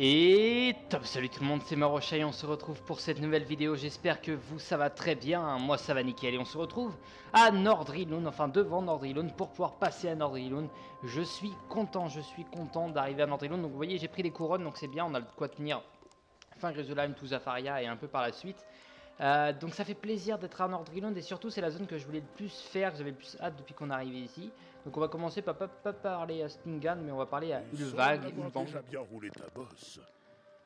Et top, salut tout le monde, c'est Marocha et on se retrouve pour cette nouvelle vidéo. J'espère que vous ça va très bien, moi ça va nickel. Et on se retrouve à Nordrilund, enfin devant Nordrilund pour pouvoir passer à Nordrilund. Je suis content d'arriver à Nordrilund. Donc vous voyez, j'ai pris les couronnes, donc c'est bien, on a de quoi tenir fin Grisolheim, tout Zafaria et un peu par la suite. Donc ça fait plaisir d'être à Nordrilund et surtout c'est la zone que je voulais le plus faire, que j'avais le plus hâte depuis qu'on est arrivé ici. Donc on va commencer pas parler à Stingan, mais on va parler à Ulvang. Déjà bien roulé ta bosse.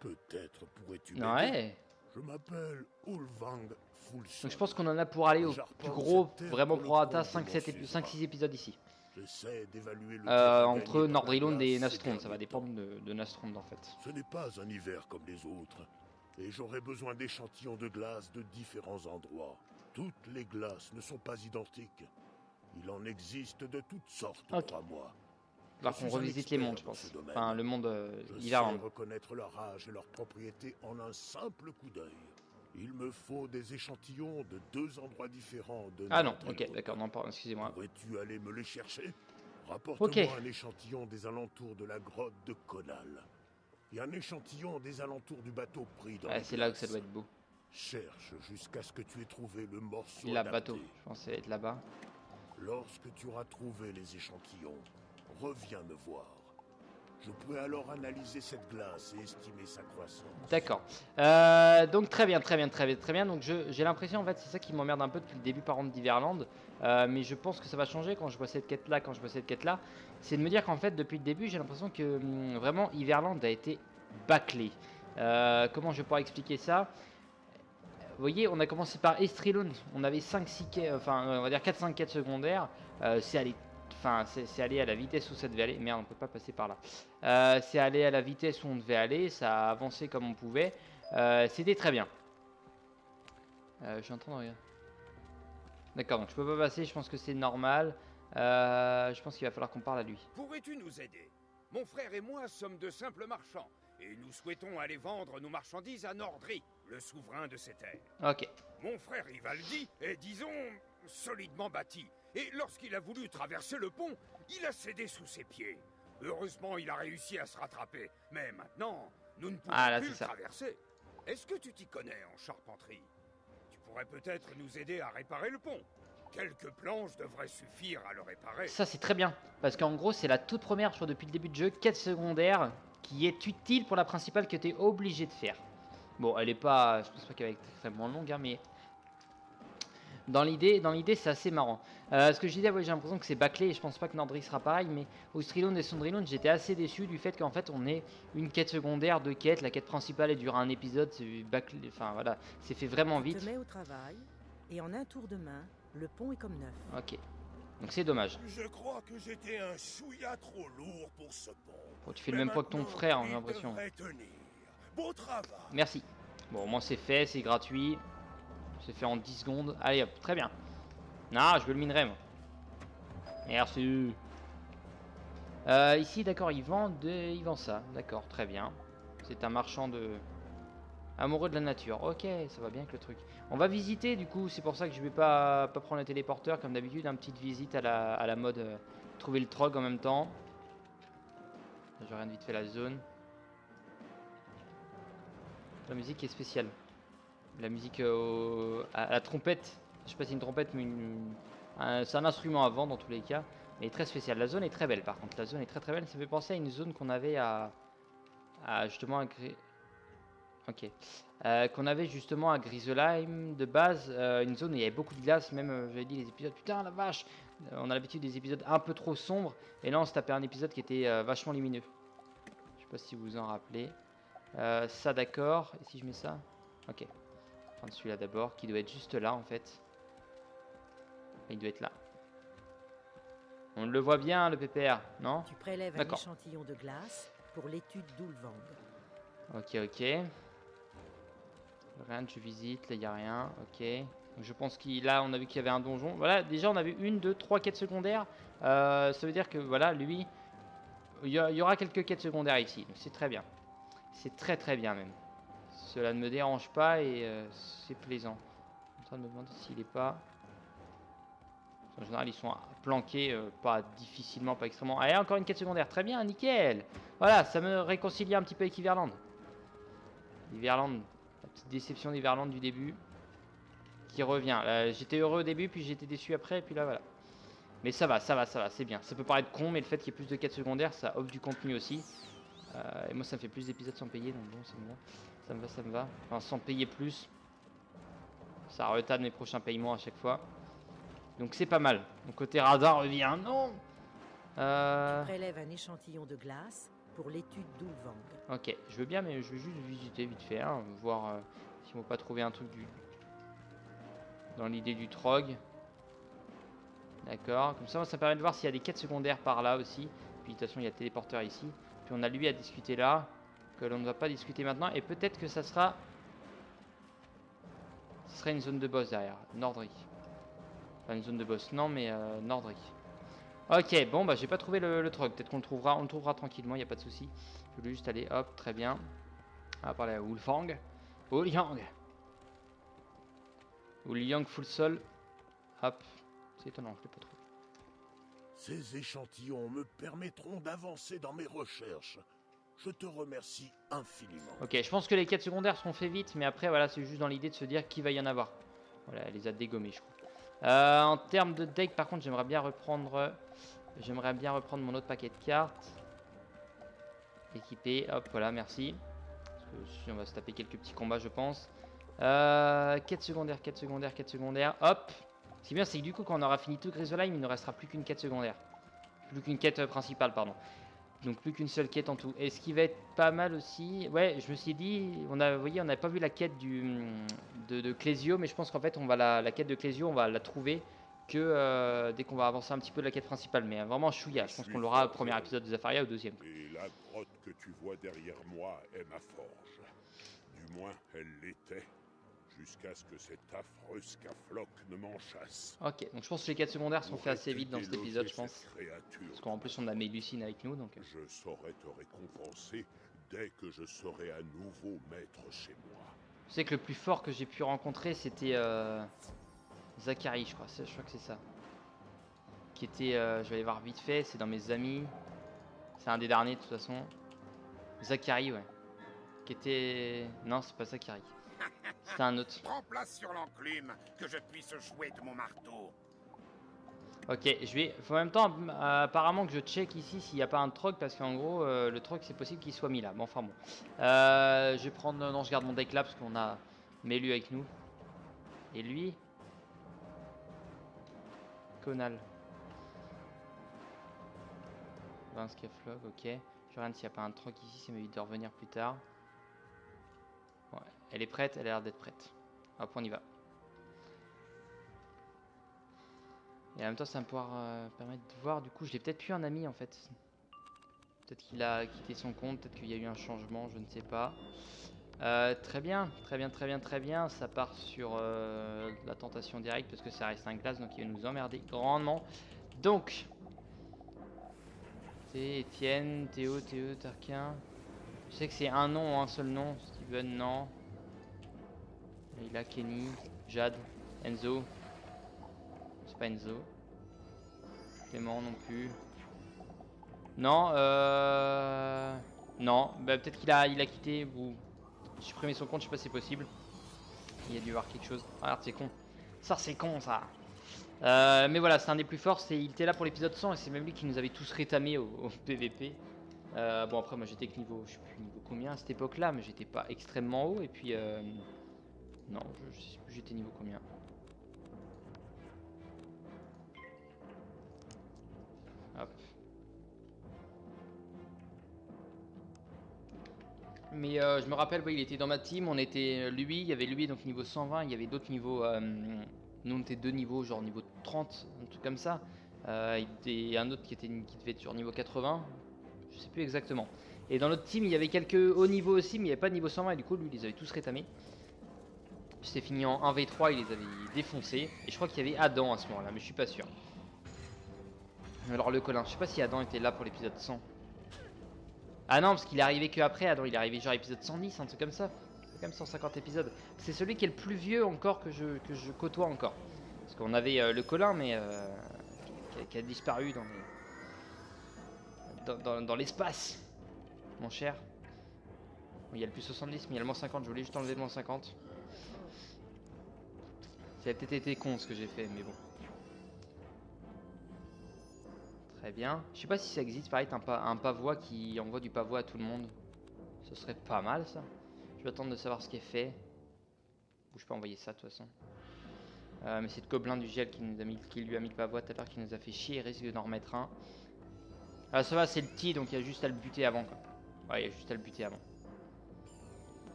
Peut-être pourrais-tu m'aider. Ouais. Je m'appelle Ulvang Fulson. Donc je pense qu'on en a pour aller au plus gros, vraiment prorata, 5-6 épisodes ici. J'essaie d'évaluer le entre Nordrilund et Nastrond, ça va dépendre de Nastrond en fait. Ce n'est pas un hiver comme les autres. Et j'aurais besoin d'échantillons de glace de différents endroits. Toutes les glaces ne sont pas identiques. Il en existe de toutes sortes, crois-moi. Alors qu'on revisite les mondes, je pense. Enfin, le monde Hiverland. Je sais reconnaître leur âge et leurs propriétés en un simple coup d'œil. Il me faut des échantillons de 2 endroits différents de Ah non, ok, d'accord, non, pardon, excusez-moi. Pourrais-tu aller me les chercher? Rapporte-moi un échantillon des alentours de la grotte de Conal. Et un échantillon des alentours du bateau pris dans c'est là où ça doit être beau. Cherche jusqu'à ce que tu aies trouvé le morceau adapté. Bateau, je pensais être là-bas. Lorsque tu auras trouvé les échantillons, reviens me voir. Je pourrais alors analyser cette glace et estimer sa croissance. D'accord. Donc très bien. Donc j'ai l'impression, en fait, c'est ça qui m'emmerde un peu depuis le début par contre d'Hiverland. Mais je pense que ça va changer quand je vois cette quête-là, c'est de me dire qu'en fait, depuis le début, j'ai l'impression que vraiment Hiverland a été bâclé. Comment je vais pouvoir expliquer ça? Vous voyez, on a commencé par Estrilund, on avait 5-6 quêtes, enfin on va dire 4-5 quêtes secondaires, c'est allé à la vitesse où ça devait aller. Merde, on peut pas passer par là. C'est allé à la vitesse où on devait aller, ça a avancé comme on pouvait, c'était très bien. Je suis en train de regarder. D'accord, donc je peux pas passer, je pense que c'est normal. Je pense qu'il va falloir qu'on parle à lui. Pourrais-tu nous aider? Mon frère et moi sommes de simples marchands, et nous souhaitons aller vendre nos marchandises à Nordri, le souverain de ces terres. Ok. Mon frère Ivaldi est, disons, solidement bâti, et lorsqu'il a voulu traverser le pont, il a cédé sous ses pieds. Heureusement, il a réussi à se rattraper, mais maintenant, nous ne pouvons plus le traverser. Est-ce que tu t'y connais en charpenterie? Tu pourrais peut-être nous aider à réparer le pont. Quelques planches devraient suffire à le réparer. Ça c'est très bien, parce qu'en gros c'est la toute première, je crois, depuis le début de jeu, quête secondaire qui est utile pour la principale que tu es obligé de faire. Bon, elle est pas, je pense pas qu'elle va être extrêmement longue, hein, mais dans l'idée c'est assez marrant. Ce que je disais, ouais, j'ai l'impression que c'est bâclé et je pense pas que Nordri sera pareil, mais au Strilund et Sondrilund, j'étais assez déçu du fait qu'en fait on ait une quête secondaire, 2 quêtes, la quête principale elle dure un épisode, c'est bâclé, enfin voilà, c'est fait vraiment vite. Tu te mets au travail et en un tour de main, le pont est comme neuf. Ok. Donc c'est dommage. Je crois que j'étais un chouïa trop lourd pour ce pont. Bon, tu fais le même poids que ton frère, j'ai l'impression. Beau travail. Merci. Bon, au moins c'est fait, c'est gratuit. C'est fait en 10 secondes. Allez hop, très bien. Non, je veux le minerai moi. Merci. Ici, d'accord, il vend ça. D'accord, très bien. C'est un marchand de... amoureux de la nature. Ok, ça va bien avec le truc. On va visiter du coup, c'est pour ça que je vais pas prendre le téléporteur comme d'habitude. Une petite visite à la mode trouver le trog en même temps. Je regarde vite fait la zone. La musique est spéciale. La musique à la trompette. Je sais pas si c'est une trompette, mais c'est un instrument à vent dans tous les cas. Mais elle est très spéciale. La zone est très belle par contre. La zone est très belle. Ça fait penser à une zone qu'on avait justement ok. Qu'on avait justement à Grisolheim de base, une zone où il y avait beaucoup de glace, même j'avais dit les épisodes, putain la vache, on a l'habitude des épisodes un peu trop sombres, et là on se tapait un épisode qui était vachement lumineux. Je sais pas si vous vous en rappelez. Ça d'accord, et si je mets ça? Ok. Enfin celui-là d'abord, qui doit être juste là en fait. Il doit être là. On le voit bien le pépère, non? Tu prélèves un échantillon de glace pour l'étude d'Ulvang. Ok. Rien, je visite, là il n'y a rien, ok. Donc je pense là on a vu qu'il y avait un donjon. Voilà, déjà on a vu 1, 2, 3 quêtes secondaires. Ça veut dire que voilà, lui, il y aura quelques quêtes secondaires ici. C'est très bien. C'est très bien même. Cela ne me dérange pas et c'est plaisant. Je suis en train de me demander s'il est pas... En général, ils sont planqués, pas difficilement, pas extrêmement. Allez, encore une quête secondaire. Très bien, nickel. Voilà, ça me réconcilie un petit peu avec Iverland. Iverland, la petite déception d'Iverland du début qui revient. J'étais heureux au début, puis j'étais déçu après, et puis là, voilà. Mais ça va, c'est bien. Ça peut paraître con, mais le fait qu'il y ait plus de quêtes secondaires, ça offre du contenu aussi. Et moi, ça me fait plus d'épisodes sans payer, donc bon, c'est bon. Ça me va. Enfin, sans payer plus. Ça retarde mes prochains paiements à chaque fois. Donc c'est pas mal. Donc côté radar revient. Non Prélève un échantillon de glace pour l'étude d'Ulvang. Ok, je veux bien, mais je veux juste visiter vite fait. Hein, voir si on va pas trouver un truc dans l'idée du Trog. D'accord. Comme ça permet de voir s'il y a des quêtes secondaires par là aussi. Puis de toute façon, il y a le téléporteur ici. Puis on a lui à discuter là. Que l'on ne va pas discuter maintenant. Et peut-être que ça sera... Ce serait une zone de boss derrière. Nordry. Enfin, une zone de boss. Non, mais Nordry. Ok, bon, bah j'ai pas trouvé le truc. Peut-être qu'on le trouvera. On le trouvera tranquillement, il n'y a pas de souci. Je voulais juste aller. Hop, très bien. On va parler à Ulfang. Uliang. Uliang full sol. Hop. C'est étonnant, je l'ai pas trouvé. Ces échantillons me permettront d'avancer dans mes recherches. Je te remercie infiniment. Ok, je pense que les quêtes secondaires seront faites vite, mais après, voilà, c'est juste dans l'idée de se dire qu'il va y en avoir. Voilà, elle les a dégommés, je crois. En termes de deck, par contre, j'aimerais bien reprendre mon autre paquet de cartes. Équipé, hop, voilà, merci. Parce que si on va se taper quelques petits combats, je pense. Quête secondaire, hop. Ce qui est bien, c'est que du coup, quand on aura fini tout Grisolheim, il ne restera plus qu'une quête secondaire. Plus qu'une quête principale, pardon. Donc plus qu'une seule quête en tout. Et ce qui va être pas mal aussi... Ouais, je me suis dit... Vous voyez, on n'avait pas vu la quête de Clésio, mais je pense qu'en fait, la quête de Clésio, on va la trouver que dès qu'on va avancer un petit peu de la quête principale. Mais vraiment chouïa. Je pense qu'on l'aura au premier épisode de Zafaria ou au deuxième. Et la grotte que tu vois derrière moi est ma forge. Du moins, elle l'était. Jusqu'à ce que cette affreuse Cafloc ne m'en chasse. Ok, donc je pense que les quêtes secondaires sont faites assez vite dans cet épisode, je pense. Parce qu'en plus, on a Mélusine avec nous, donc... Je saurai te récompenser dès que je serai à nouveau maître chez moi. Je sais que le plus fort que j'ai pu rencontrer, c'était Zachary, je crois que c'est ça. Qui était, je vais aller voir vite fait, c'est dans mes amis. C'est un des derniers de toute façon. Zachary, ouais. Qui était... Non, c'est pas Zachary. C'est un autre. Prends place sur l'enclume, que je puisse jouer de mon marteau. Ok, je vais... Faut en même temps, apparemment que je check ici s'il n'y a pas un troc, parce qu'en gros, le troc, c'est possible qu'il soit mis là. Bon, enfin bon. Je vais prendre... Non, je garde mon deck là, parce qu'on a Mélu avec nous. Et lui... Conal. Vince Caflog, ok. Je regarde s'il n'y a pas un troc ici, ça m'évite de revenir plus tard. Ouais, elle est prête, elle a l'air d'être prête. Hop, on y va. Et en même temps, ça va me pouvoir permettre de voir. Du coup, je l'ai peut-être plus un ami en fait. Peut-être qu'il a quitté son compte, peut-être qu'il y a eu un changement, je ne sais pas. Très bien. Ça part sur la tentation directe parce que ça reste un glace, donc il va nous emmerder grandement. Donc, c'est Étienne, Théo, Tarquin. Je sais que c'est un nom, un seul nom. Steven, non. Il a Kenny, Jade, Enzo. C'est pas Enzo. Clément non plus. Non, non. Bah, peut-être qu'il a quitté ou supprimé son compte, je sais pas si c'est possible. Il a dû voir quelque chose. Ah, c'est con. Ça, c'est con, ça. Mais voilà, c'est un des plus forts. Il était là pour l'épisode 100 et c'est même lui qui nous avait tous rétamés au PVP. Bon, après, moi j'étais que niveau, je sais plus niveau combien à cette époque-là, mais j'étais pas extrêmement haut. Et puis, non, je sais plus j'étais niveau combien. Hop. Mais je me rappelle, ouais, il était dans ma team. On était lui, il y avait lui donc niveau 120, il y avait d'autres niveaux. Nous on était deux niveaux, genre niveau 30, un truc comme ça. Et un autre qui devait être sur niveau 80. Je sais plus exactement. Et dans notre team, il y avait quelques hauts niveaux aussi, mais il n'y avait pas de niveau 120. Et du coup, lui, il les avait tous rétamés. C'était fini en 1v3, il les avait défoncés. Et je crois qu'il y avait Adam à ce moment-là, mais je suis pas sûr. Alors le Colin, je sais pas si Adam était là pour l'épisode 100. Ah non, parce qu'il est arrivé que après. Adam, il est arrivé genre épisode 110, un truc comme ça. C'est quand même 150 épisodes. C'est celui qui est le plus vieux encore que je côtoie encore. Parce qu'on avait le Colin, mais qui a disparu dans l'espace, mon cher. Bon, il y a le plus 70, mais il y a le moins 50. Je voulais juste enlever le moins 50. Ça a peut-être été con ce que j'ai fait, mais bon. Très bien. Je sais pas si ça existe, pareil, un pavois qui envoie du pavois à tout le monde. Ce serait pas mal, ça. Je vais attendre de savoir ce qui est fait. Ou je peux envoyer ça, de toute façon. Mais c'est le gobelin du gel qui lui a mis le pavois tout à l'heure, qui nous a fait chier. Il risque d'en remettre un. Ah, ça va, c'est le petit, donc il y a juste à le buter avant, quoi. Ouais, il y a juste à le buter avant.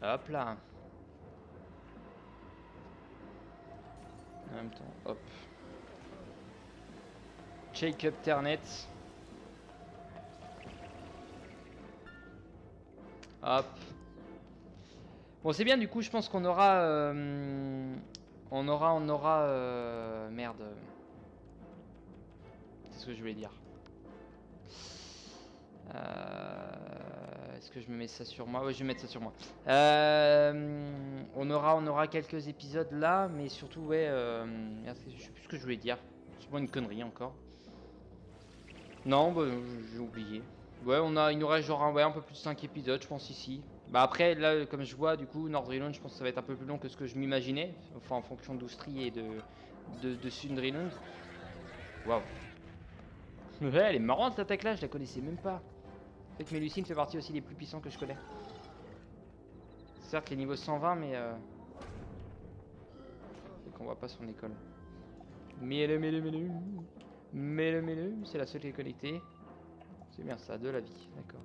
Hop là. En même temps, hop. Jacob Ternet. Hop. Bon, c'est bien, du coup, je pense qu'on aura... merde. C'est ce que je voulais dire. Est-ce que je me mets ça sur moi? Ouais, je vais mettre ça sur moi. On aura quelques épisodes là, mais surtout, ouais... merde, je sais plus ce que je voulais dire. C'est pas une connerie encore. Non, bah, j'ai oublié. Ouais, il nous reste genre un peu plus de 5 épisodes, je pense, ici. Bah après, là, comme je vois, du coup, Nordrhein, je pense que ça va être un peu plus long que ce que je m'imaginais. Enfin, en fonction d'Oustrie et de Sundrhein. Waouh. Ouais, elle est marrante, l'attaque là, je la connaissais même pas. C'est que Mélusine fait partie aussi des plus puissants que je connais. Certes, les niveaux 120, mais... c'est qu'on voit pas son école. Mets-le, c'est la seule qui est connectée. C'est bien ça, de la vie, d'accord.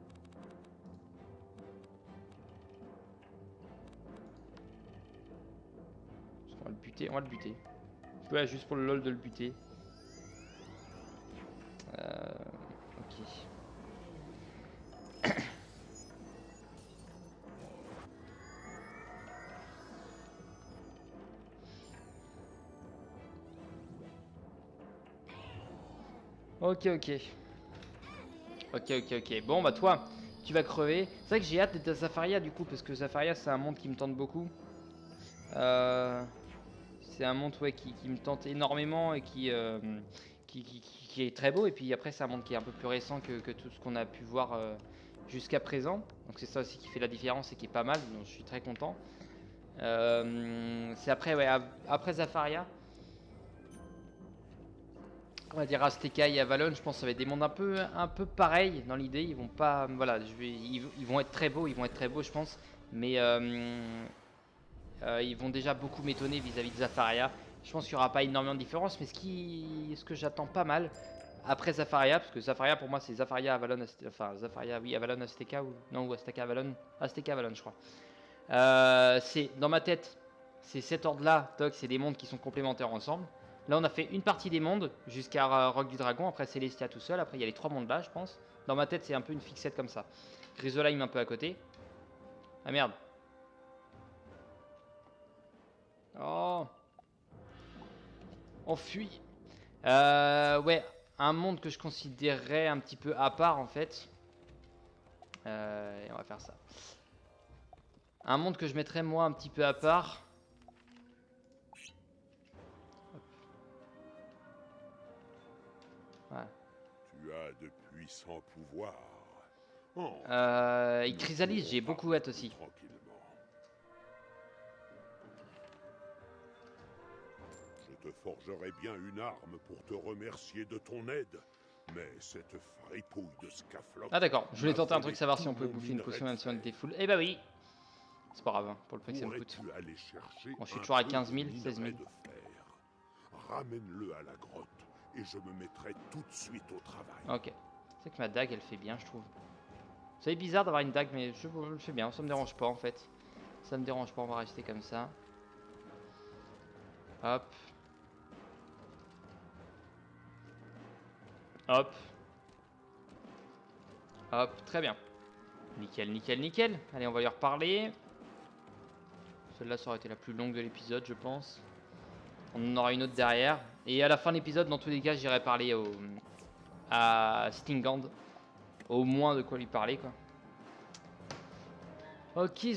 On va le buter, Ouais, juste pour le lol de le buter. Ok. Ok. Bon, bah toi, tu vas crever. C'est vrai que j'ai hâte d'être à Zafaria du coup, parce que Zafaria c'est un monde qui me tente beaucoup. C'est un monde qui me tente énormément et qui est très beau. Et puis après, c'est un monde qui est un peu plus récent que tout ce qu'on a pu voir jusqu'à présent. Donc c'est ça aussi qui fait la différence et qui est pas mal. Donc je suis très content. C'est après, ouais, après Zafaria. On va dire Azteca et Avalon, je pense que ça va être des mondes un peu pareils dans l'idée. Ils vont pas, voilà, ils vont être très beaux, je pense. Mais ils vont déjà beaucoup m'étonner vis-à-vis de Zafaria. Je pense qu'il n'y aura pas énormément de différence, mais ce que j'attends pas mal après Zafaria, parce que Zafaria pour moi c'est Zafaria, Avalon, enfin Zafaria, oui, Avalon, Azteca, ou non, ou Azteca, Avalon, je crois. C'est dans ma tête, c'est cet ordre-là, Doc, c'est des mondes qui sont complémentaires ensemble. Là, on a fait une partie des mondes jusqu'à Roc du Dragon. Après, Célestia tout seul. Après, il y a les 3 mondes là, je pense. Dans ma tête, c'est un peu une fixette comme ça. Grisolheim un peu à côté. Ah merde. Oh. On fuit. Ouais, un monde que je considérerais un petit peu à part en fait. Et on va faire ça. Un monde que je mettrais moi un petit peu à part. Ouais. Tu as de puissants pouvoirs. Oh, Chrysalis, j'ai beaucoup hâte aussi. Je te forgerai bien une arme pour te remercier de ton aide. Mais cette fripouille de Scaflock... Ah d'accord, je voulais tenter un truc, savoir si on peut bouffer une potion même si on était full. Eh bah oui. C'est pas grave, hein, pour le peu que ça me coûte. Bon, je suis toujours à 15 000, 16 000. Ramène-le à la grotte et je me mettrai tout de suite au travail. Ok. C'est que ma dague, elle fait bien, je trouve. C'est bizarre d'avoir une dague, mais je le fais bien. Ça me dérange pas, en fait. Ça me dérange pas, on va rester comme ça. Hop. Hop. Hop, très bien. Nickel. Allez, on va lui reparler. Celle-là, ça aurait été la plus longue de l'épisode, je pense. On en aura une autre derrière. Et à la fin de l'épisode, dans tous les cas, j'irai parler à Stingand. Au moins de quoi lui parler, quoi. Ok. C'est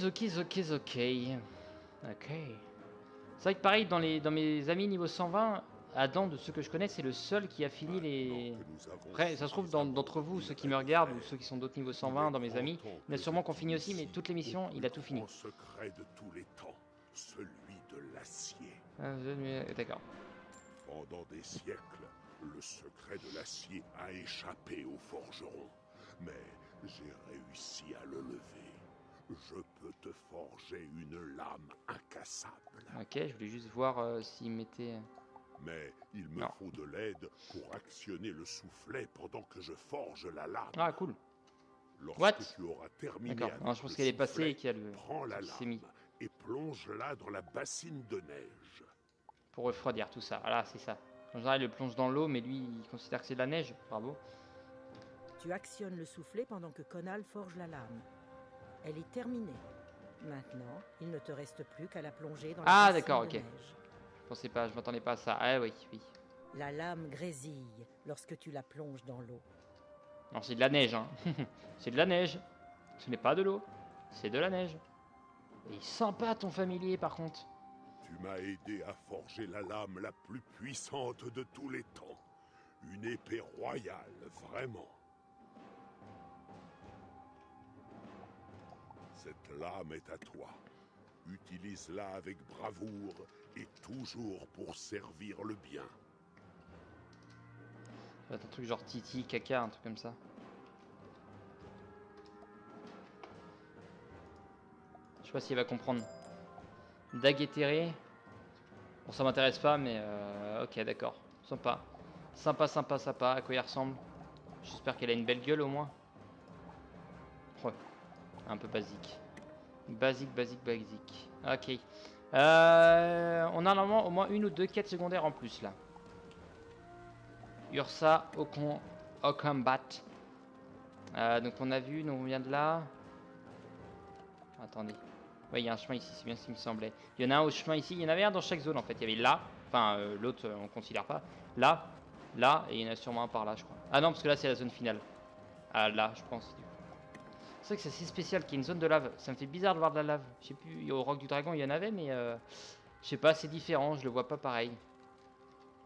vrai que pareil, dans mes amis niveau 120, Adam, de ceux que je connais, c'est le seul qui a fini les... Après, ça se trouve, d'entre vous, ceux qui me regardent, ou ceux qui sont d'autres niveau 120 dans mes amis, il y en a sûrement qu'on finit aussi, mais toutes les missions, il a tout fini. Secret de tous les temps, celui de l'acier. D'accord. Pendant des siècles, le secret de l'acier a échappé aux forgerons. Mais j'ai réussi à le lever. Je peux te forger une lame incassable. Ok, je voulais juste voir s'il mettait... Mais il me faut de l'aide pour actionner le soufflet pendant que je forge la lame. Ah, cool. Lorsque tu auras terminé d'accord, je pense qu'elle est passée et qu'il y a le... prends la lame et plonge-la dans la bassine de neige. Pour refroidir tout ça, voilà, c'est ça. En général, il le plonge dans l'eau, mais lui, il considère que c'est de la neige. Bravo. Tu actionnes le soufflet pendant que Conal forge la lame. Elle est terminée. Maintenant, il ne te reste plus qu'à la plonger dans la bassine de neige. Je m'attendais pas à ça. Ah oui, oui. La lame grésille lorsque tu la plonges dans l'eau. Non, c'est de la neige, hein. C'est de la neige. Ce n'est pas de l'eau, c'est de la neige. Et il est sympa ton familier par contre. Tu m'as aidé à forger la lame la plus puissante de tous les temps. Une épée royale, vraiment. Cette lame est à toi. Utilise-la avec bravoure et toujours pour servir le bien. Ça va être un truc genre Titi, caca, un truc comme ça. Je sais pas s'il va comprendre. Dague éthérée. Bon, ça m'intéresse pas, mais ok, d'accord. Sympa. Sympa, sympa, sympa. À quoi il ressemble? J'espère qu'elle a une belle gueule au moins. Ouais. Un peu basique. Basique, basique, basique. Ok. On a normalement au moins une ou deux quêtes secondaires en plus là. Ursa au combat. Donc on a vu, donc on vient de là. Attendez. Ouais, il y a un chemin ici, c'est bien ce qui me semblait. Il y en a un au chemin ici. Il y en avait un dans chaque zone en fait. Il y avait là. Enfin, l'autre on considère pas. Là, là, et il y en a sûrement un par là, je crois. Ah non, parce que là c'est la zone finale. Ah là, je pense. C'est vrai que c'est assez spécial qu'il y ait une zone de lave. Ça me fait bizarre de voir de la lave. Je sais plus, au Roc du Dragon il y en avait, mais je sais pas, c'est différent, je le vois pas pareil.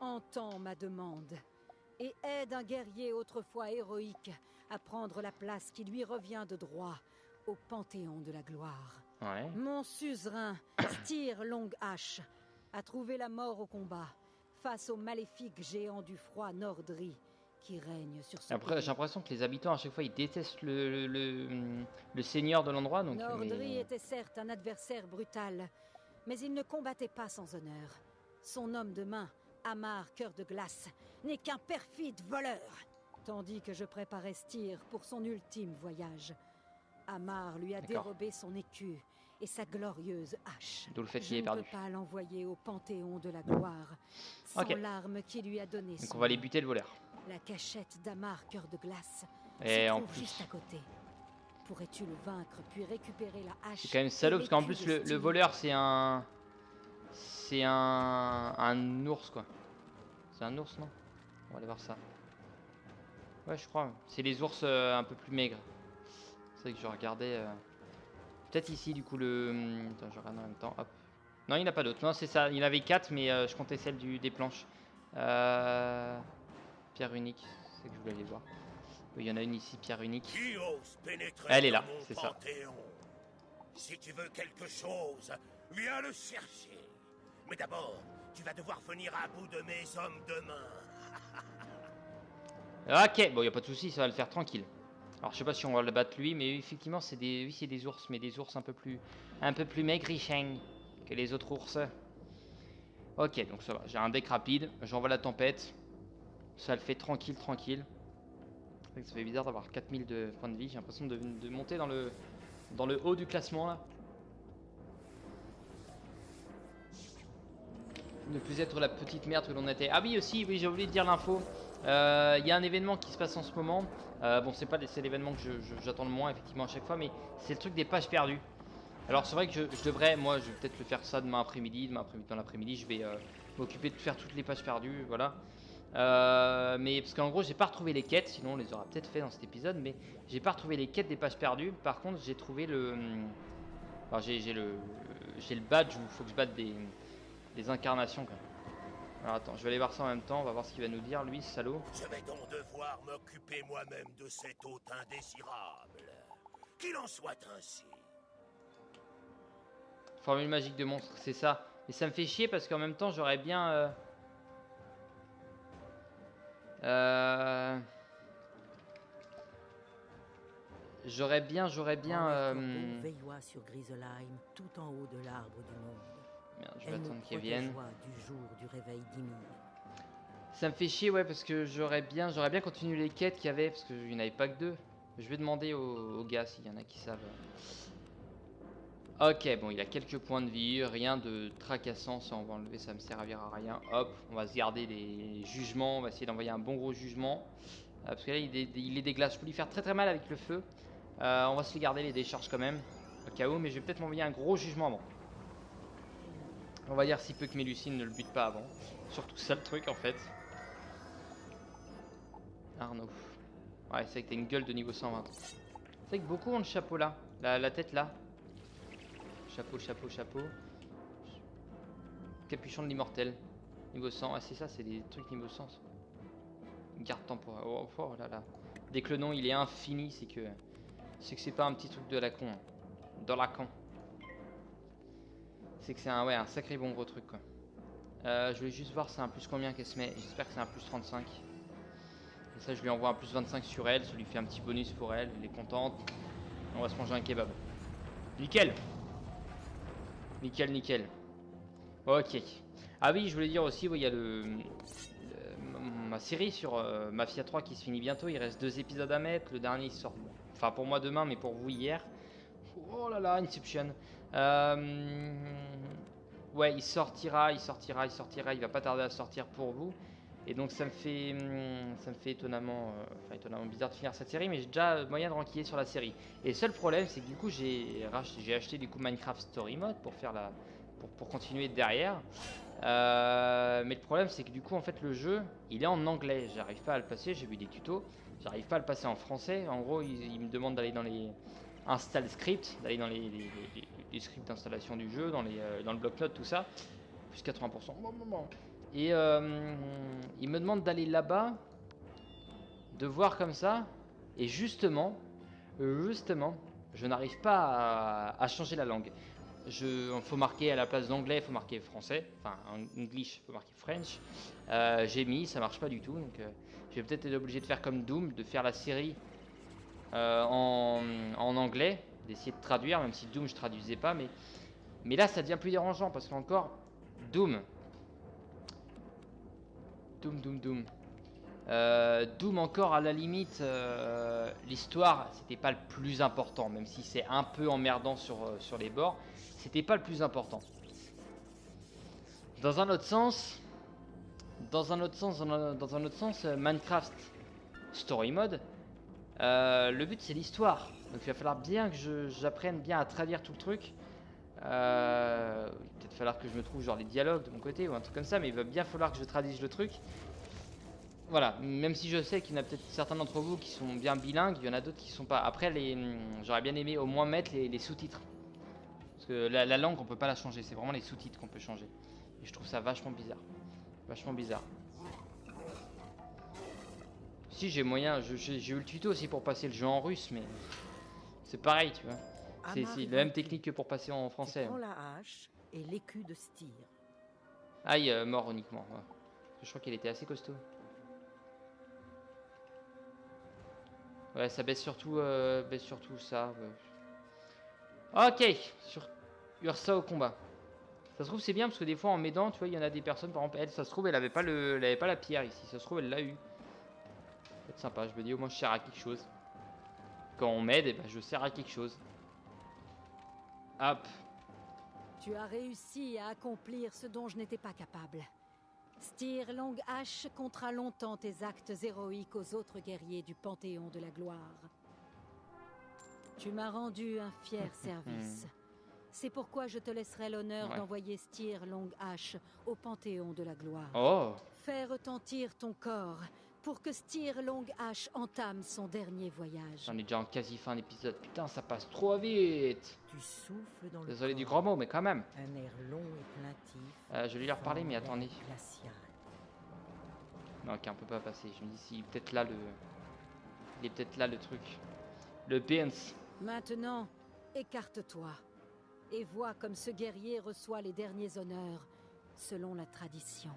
Entends ma demande et aide un guerrier autrefois héroïque à prendre la place qui lui revient de droit au panthéon de la gloire. Ouais. Mon suzerain, Styr Longash, a trouvé la mort au combat face au maléfique géant du froid Nordri qui règne sur ce Après, j'ai l'impression que les habitants à chaque fois ils détestent le seigneur de l'endroit. Nordri était certes un adversaire brutal, mais il ne combattait pas sans honneur. Son homme de main, Amar Cœur de Glace, n'est qu'un perfide voleur. Tandis que je préparais Styr pour son ultime voyage, Amar lui a dérobé son écu et sa glorieuse hache. D'où le fait qu'il est perdu. Je ne peux pas l'envoyer au panthéon de la gloire sans l'arme qui lui a donné son Donc on va aller buter le voleur. La cachette d'Amar Cœur de Glace et se en trouve plus juste à côté. Pourrais-tu le vaincre puis récupérer la hache? C'est quand même salaud parce qu'en plus le voleur c'est un ours quoi. C'est un ours non? On va aller voir ça. Ouais je crois. C'est les ours un peu plus maigres. C'est vrai que je regardais. Peut-être ici du coup le. Attends je regarde en même temps. Hop. Non il n'y en a pas d'autres. Non c'est ça. Il y en avait 4 mais je comptais celle des planches. Pierre unique, c'est que je voulais aller voir. Oui, il y en a une ici, pierre unique. Qui ose pénétrer Elle est là, dans mon c'est ça. panthéon? Si tu veux quelque chose, viens le chercher. Mais d'abord, tu vas devoir venir à bout de mes hommes demain. Ok, bon, il n'y a pas de souci, ça va le faire tranquille. Alors, je sais pas si on va le battre lui, mais effectivement, c'est des ours, mais des ours un peu plus maigricheng que les autres ours. Ok, donc ça va, j'ai un deck rapide, j'envoie la tempête. Ça le fait tranquille, tranquille. C'est vrai que ça fait bizarre d'avoir 4000 de points de vie. J'ai l'impression de monter dans le haut du classement là. Ne plus être la petite merde que l'on était. Ah oui aussi, oui j'ai oublié de dire l'info. Il y a un événement qui se passe en ce moment. Bon c'est l'événement que j'attends le moins effectivement à chaque fois, mais c'est le truc des pages perdues. Alors c'est vrai que je devrais, moi je vais peut-être le faire ça demain après-midi dans l'après-midi, je vais m'occuper de faire toutes les pages perdues, voilà. Mais parce qu'en gros j'ai pas retrouvé les quêtes, sinon on les aura peut-être fait dans cet épisode, mais j'ai pas retrouvé les quêtes des pages perdues. Par contre j'ai trouvé le, enfin j'ai le badge où il faut que je batte des incarnations quand même. Alors attends, je vais aller voir ça en même temps, on va voir ce qu'il va nous dire, lui, ce salaud. Je vais donc devoir m'occuper moi-même de cet hôte indésirable. Qu'il en soit ainsi. Formule magique de monstre, c'est ça. Et ça me fait chier parce qu'en même temps, j'aurais bien... J'aurais bien... Veilloie sur Griselheim, tout en haut de l'arbre du monde. Merde, je vais attendre qu'il vienne. Du jour du réveil d'Ymir. Ça me fait chier, ouais, parce que j'aurais bien continué les quêtes qu'il y avait, parce qu'il n'y en avait pas que 2. Je vais demander aux gars s'il y en a qui savent. Ok, bon, il a quelques points de vie, rien de tracassant, ça on va enlever, ça me servira à rien. Hop, on va se garder les jugements, on va essayer d'envoyer un bon gros jugement. Parce que là, il est déglace, je peux lui faire très très mal avec le feu. On va se les garder les décharges quand même, au cas où, mais je vais peut-être m'envoyer un gros jugement avant. On va dire si peu que Mélusine ne le bute pas avant. Surtout ça le truc en fait. Arnaud. Ouais, c'est vrai que t'as une gueule de niveau 120. C'est vrai que beaucoup ont le chapeau là, la tête là. Chapeau. Capuchon de l'immortel. Niveau 100. Ah, c'est ça, c'est des trucs niveau 100. Ça. Garde temporaire. Oh là là. Dès que le nom il est infini, c'est que c'est pas un petit truc de la con. Hein. Dans la con. C'est que c'est un sacré bon gros truc quoi. Je voulais juste voir c'est un plus combien qu'elle se met. J'espère que c'est un plus 35. Et ça je lui envoie un plus 25 sur elle. Ça lui fait un petit bonus pour elle. Elle est contente. On va se manger un kebab. Nickel. Nickel. Ok. Ah oui, je voulais dire aussi, il y a ma série sur Mafia 3 qui se finit bientôt. Il reste 2 épisodes à mettre. Le dernier il sort, enfin pour moi demain, mais pour vous hier. Oh là là, Inception. Ouais, il sortira. Il va pas tarder à sortir pour vous. Et donc ça me fait étonnamment bizarre de finir cette série, mais j'ai déjà moyen de renquiller sur la série. Et le seul problème, c'est que du coup j'ai acheté du coup Minecraft Story Mode pour faire pour continuer derrière. Mais le problème, c'est que du coup en fait le jeu, il est en anglais. J'arrive pas à le passer. J'ai vu des tutos. J'arrive pas à le passer en français. En gros, il me demande d'aller dans les install scripts, d'aller dans les scripts d'installation du jeu, dans le bloc-notes, tout ça. Plus 80%. Et il me demande d'aller là-bas, de voir comme ça, et justement, je n'arrive pas à changer la langue. Il faut marquer à la place d'anglais, il faut marquer français, enfin en English, il faut marquer French. J'ai mis, ça marche pas du tout, donc je vais peut-être être obligé de faire comme Doom, de faire la série en anglais, d'essayer de traduire, même si Doom je traduisais pas, mais là ça devient plus dérangeant parce qu'encore Doom encore à la limite, l'histoire c'était pas le plus important, même si c'est un peu emmerdant sur les bords, c'était pas le plus important. Dans un autre sens, Minecraft Story Mode, le but c'est l'histoire, donc il va falloir bien que j'apprenne bien à traduire tout le truc. Peut-être falloir que je me trouve genre des dialogues de mon côté ou un truc comme ça, mais il va bien falloir que je traduise le truc. Voilà, même si je sais qu'il y en a peut-être certains d'entre vous qui sont bien bilingues, il y en a d'autres qui sont pas. Après, j'aurais bien aimé au moins mettre les sous-titres. Parce que la langue, on peut pas la changer, c'est vraiment les sous-titres qu'on peut changer. Et je trouve ça vachement bizarre. Si j'ai moyen, j'ai eu le tuto aussi pour passer le jeu en russe, mais c'est pareil, tu vois. C'est la même technique que pour passer en français. Prends la hache et l'écu de Styr. Aïe, mort uniquement. Ouais. Je crois qu'elle était assez costaud. Ouais, ça baisse surtout ça. Ok, sur Ursa au combat. Ça se trouve c'est bien parce que des fois en m'aidant, tu vois, il y en a des personnes, par exemple, elle, ça se trouve, elle avait pas la pierre ici. Ça se trouve, elle l'a eu. C'est sympa, je me dis au moins je sers à quelque chose. Quand on m'aide, eh ben, je sers à quelque chose. Hop. Tu as réussi à accomplir ce dont je n'étais pas capable. Styr Longash comptera longtemps tes actes héroïques aux autres guerriers du Panthéon de la Gloire. Tu m'as rendu un fier service. C'est pourquoi je te laisserai l'honneur d'envoyer Styr Longash au Panthéon de la Gloire. Oh. Fais retentir ton corps pour que Styr Longash entame son dernier voyage. On est déjà en quasi fin d'épisode. Putain, ça passe trop vite. Tu souffles dans Désolé le du corps, grand mot, mais quand même. un air long et plaintif. Je vais lui reparler, mais attendez. Glacial. Non, ok, on peut pas passer. Je me dis, si peut-être là le... Il est peut-être là le truc. Le Beans. Maintenant, écarte-toi. Et vois comme ce guerrier reçoit les derniers honneurs, selon la tradition.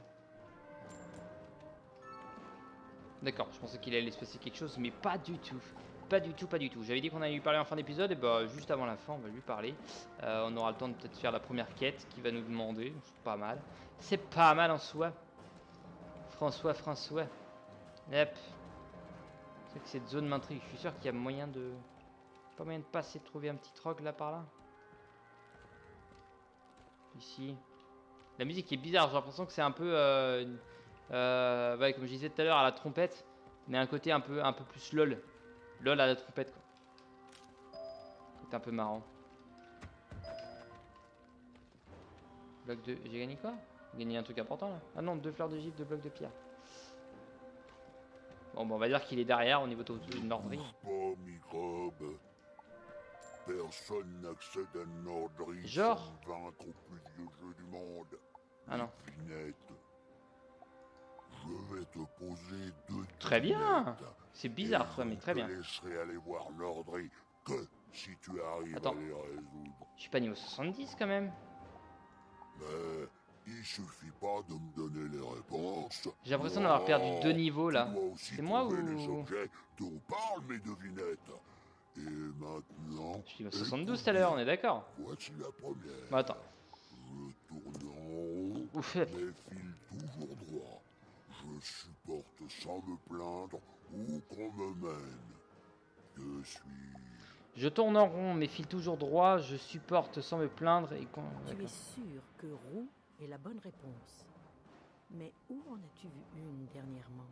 D'accord, je pensais qu'il allait se passer quelque chose, mais pas du tout. Pas du tout, pas du tout. J'avais dit qu'on allait lui parler en fin d'épisode, et bah juste avant la fin, on va lui parler. On aura le temps de peut-être faire la première quête qu'il va nous demander. C'est pas mal. C'est pas mal en soi. François. Yep. C'est que cette zone m'intrigue. Je suis sûr qu'il y a moyen de... Pas moyen de passer, de trouver un petit troc là par là. Ici. La musique est bizarre, j'ai l'impression que c'est un peu... ouais, comme je disais tout à l'heure, à la trompette. Mais un côté un peu plus LOL. LOL à la trompette, quoi. C'est un peu marrant. Bloc de... J'ai gagné quoi? J'ai gagné un truc important là. Ah non, 2 fleurs de gifle, 2 blocs de pierre. Bon, bah, on va dire qu'il est derrière au niveau de Nordry. Personne n'accède à Nordry Genre sans vaincre au plus vieux jeu du monde. Ah non. Devinette. Je vais te poser 2 Très bien. devinettes. C'est bizarre ça, mais très bien. Je te laisserai aller voir Nordry que si tu arrives Attends. à les résoudre. Je suis pas niveau 70 quand même. Mais il suffit pas de me donner les réponses. J'ai l'impression d'avoir perdu 2 niveaux là. Tu dois aussi C'est moi trouver ou... les objets dont parlent mes devinettes. Et maintenant... Je suis niveau 72 tout à l'heure, on est d'accord. Voici la première. Bah, attends. Je tourne en haut, Ouf. mais file toujours droit. Je supporte sans me plaindre où qu'on me mène. Que suis-je? Je tourne en rond, mais file toujours droit. Je supporte sans me plaindre et quand... Tu es sûr que roue est la bonne réponse. Mais où en as-tu vu une dernièrement?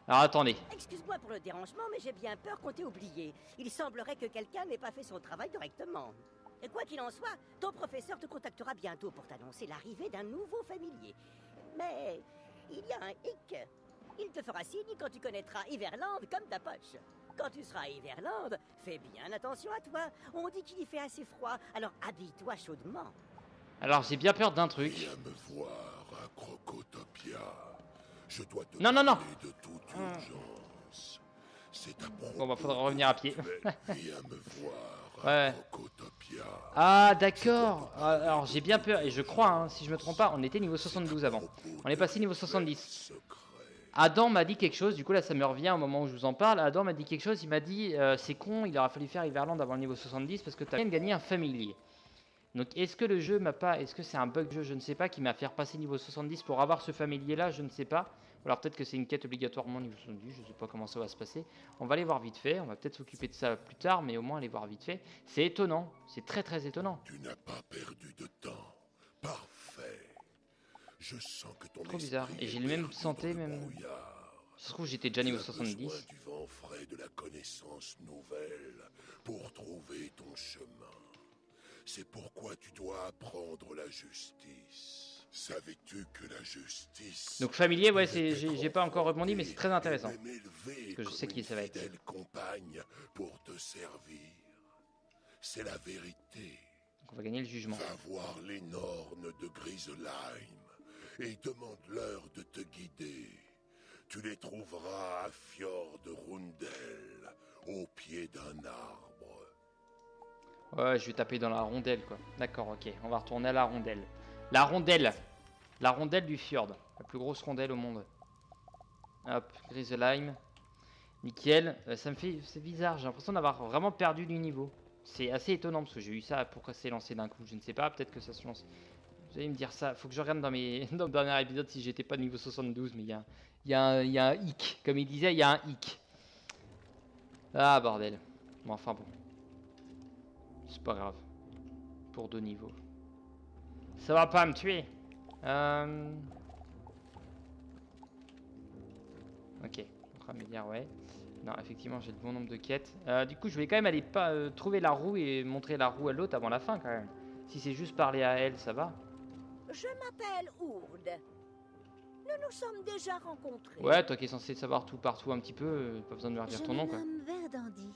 Alors attendez. Excuse-moi pour le dérangement, mais j'ai bien peur qu'on t'ait oublié. Il semblerait que quelqu'un n'ait pas fait son travail correctement. Et quoi qu'il en soit, ton professeur te contactera bientôt pour t'annoncer l'arrivée d'un nouveau familier. Mais il y a un hic. Il te fera signe quand tu connaîtras Iverland comme ta poche. Quand tu seras à Iverland, fais bien attention à toi. On dit qu'il y fait assez froid, alors habille-toi chaudement. Alors j'ai bien peur d'un truc. Viens me voir à Crocotopia. Je dois te Non. parler de toute urgence. C'est à propos Bon bah faudra revenir à pied. Viens me voir Ouais. à Crocotopia. Ah d'accord. Alors j'ai bien peur et je crois, hein, si je me trompe pas, on était niveau 72 avant. On est passé niveau 70. Adam m'a dit quelque chose, du coup là ça me revient au moment où je vous en parle. Adam m'a dit quelque chose, il m'a dit c'est con, il aurait fallu faire Iverland avant le niveau 70 parce que tu as gagné un familier. Donc est-ce que le jeu m'a pas, est-ce que c'est un bug jeu, je ne sais pas, qui m'a fait repasser niveau 70 pour avoir ce familier là, je ne sais pas. Ou alors peut-être que c'est une quête obligatoirement niveau 70, je ne sais pas comment ça va se passer. On va aller voir vite fait, on va peut-être s'occuper de ça plus tard, mais au moins aller voir vite fait. C'est étonnant, c'est très très étonnant. Tu n'as pas perdu de temps. Parfait. Je sens que ton Trop bizarre, et j'ai le même santé même. Ça se trouve j'étais déjà niveau 70. Tu as besoin du vent frais de la connaissance nouvelle pour trouver ton chemin. C'est pourquoi tu dois apprendre la justice. Savais-tu que la justice... Donc familier, ouais, j'ai pas encore rebondi, mais c'est très intéressant. Parce que je sais qui ça va être. Fidèle compagne pour te servir. C'est la vérité. Donc on va gagner le jugement. Va voir les Nornes de Griselheim et demande-leur de te guider. Tu les trouveras à Fjord Rundel, au pied d'un arbre. Ouais, je vais taper dans la rondelle, quoi. D'accord, ok. On va retourner à la rondelle. La rondelle. La rondelle du fjord. La plus grosse rondelle au monde. Hop, Griselheim. Nickel. Ça me fait... C'est bizarre, j'ai l'impression d'avoir vraiment perdu du niveau. C'est assez étonnant, parce que j'ai eu ça. Pourquoi c'est lancé d'un coup? Je ne sais pas, peut-être que ça se lance... Vous allez me dire ça. Faut que je regarde dans le dernier épisode si j'étais pas niveau 72, mais il y a un hic. Comme il disait, il y a un hic. Ah, bordel. Bon, enfin bon. C'est pas grave. Pour 2 niveaux. Ça va pas me tuer. Ok. Remédiaire, ouais. Non, effectivement, j'ai le bon nombre de quêtes. Du coup, je vais quand même aller trouver la roue et montrer la roue à l'autre avant la fin, quand même. Si c'est juste parler à elle, ça va. Je m'appelle Ourde. Nous nous sommes déjà rencontrés. Ouais, toi qui es censé savoir tout partout un petit peu, pas besoin de me redire ton nom, quoi. Je me nomme Verdandi.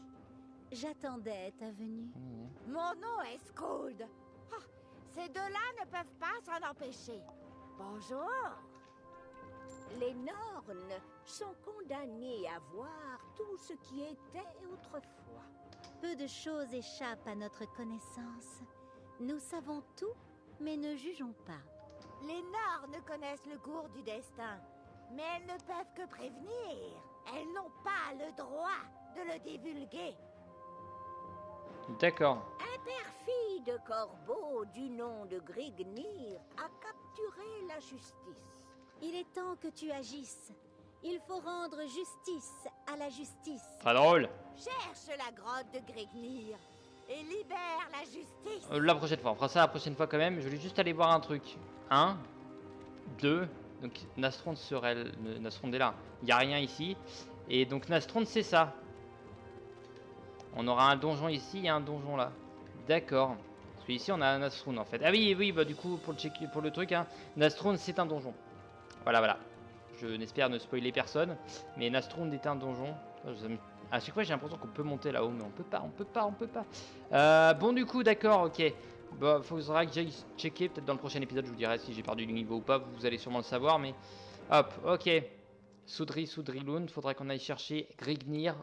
J'attendais ta venue. Mon nom est Skuld. Ah, ces deux-là ne peuvent pas s'en empêcher. Bonjour. Les Nornes sont condamnés à voir tout ce qui était autrefois. Peu de choses échappent à notre connaissance. Nous savons tout, mais ne jugeons pas. Les Nornes connaissent le cours du destin, mais elles ne peuvent que prévenir. Elles n'ont pas le droit de le divulguer. D'accord. Un perfide corbeau du nom de Grignir a capturé la justice. Il est temps que tu agisses. Il faut rendre justice à la justice. Pas drôle. Cherche la grotte de Grignir et libère la justice. La prochaine fois, on fera ça la prochaine fois quand même. Je voulais juste aller voir un truc. 1, 2. Donc Nastronde serait... Nastronde est là. Il n'y a rien ici. Et donc Nastronde c'est ça. On aura un donjon ici et un donjon là. D'accord. Parce que ici on a un Nastronde en fait. Ah oui, oui, bah du coup pour le truc, hein, Nastronde c'est un donjon. Voilà, voilà. Je n'espère ne spoiler personne. Mais Nastronde est un donjon. À chaque fois j'ai l'impression qu'on peut monter là-haut. Mais on peut pas, on peut pas, on peut pas. Bon du coup d'accord, ok. Bah faudra que j'aille checker. Peut-être dans le prochain épisode je vous dirai si j'ai perdu du niveau ou pas. Vous allez sûrement le savoir. Mais hop, ok. Soudriloun, faudrait qu'on aille chercher Grignir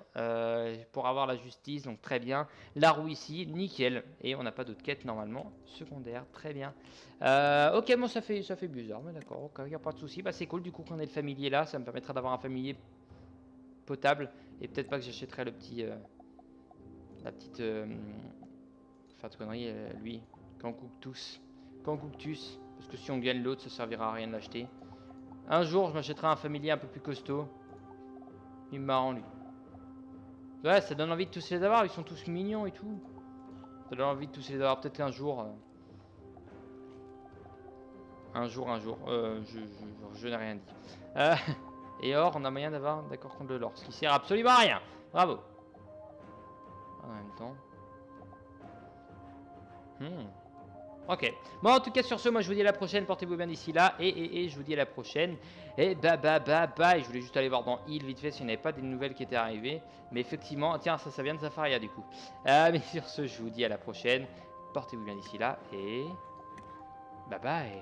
pour avoir la justice, donc très bien. La roue ici, nickel. Et on n'a pas d'autres quêtes normalement. Secondaire, très bien. Ok, bon ça fait bizarre, mais d'accord, ok, y a pas de souci. Bah c'est cool du coup qu'on ait le familier là, ça me permettra d'avoir un familier potable. Et peut-être pas que j'achèterai le petit... la petite... enfin de conneries, lui. Kangouktus. Parce que si on gagne l'autre, ça servira à rien de l'acheter. Un jour, je m'achèterai un familier un peu plus costaud. Il est marrant, lui. Ouais, ça donne envie de tous les avoir. Ils sont tous mignons et tout. Ça donne envie de tous les avoir. Peut-être un jour. Un jour. Je n'ai rien dit. Et or, on a moyen d'avoir d'accord contre le lore. Ce qui sert absolument à rien. Bravo. En même temps. Ok. Bon, en tout cas, sur ce, moi je vous dis à la prochaine. Portez-vous bien d'ici là. Et je vous dis à la prochaine. Et bye. Je voulais juste aller voir dans Hill vite fait s'il n'y avait pas des nouvelles qui étaient arrivées. Mais effectivement, tiens, ça vient de Zafaria du coup. Mais sur ce, je vous dis à la prochaine. Portez-vous bien d'ici là. Et bye.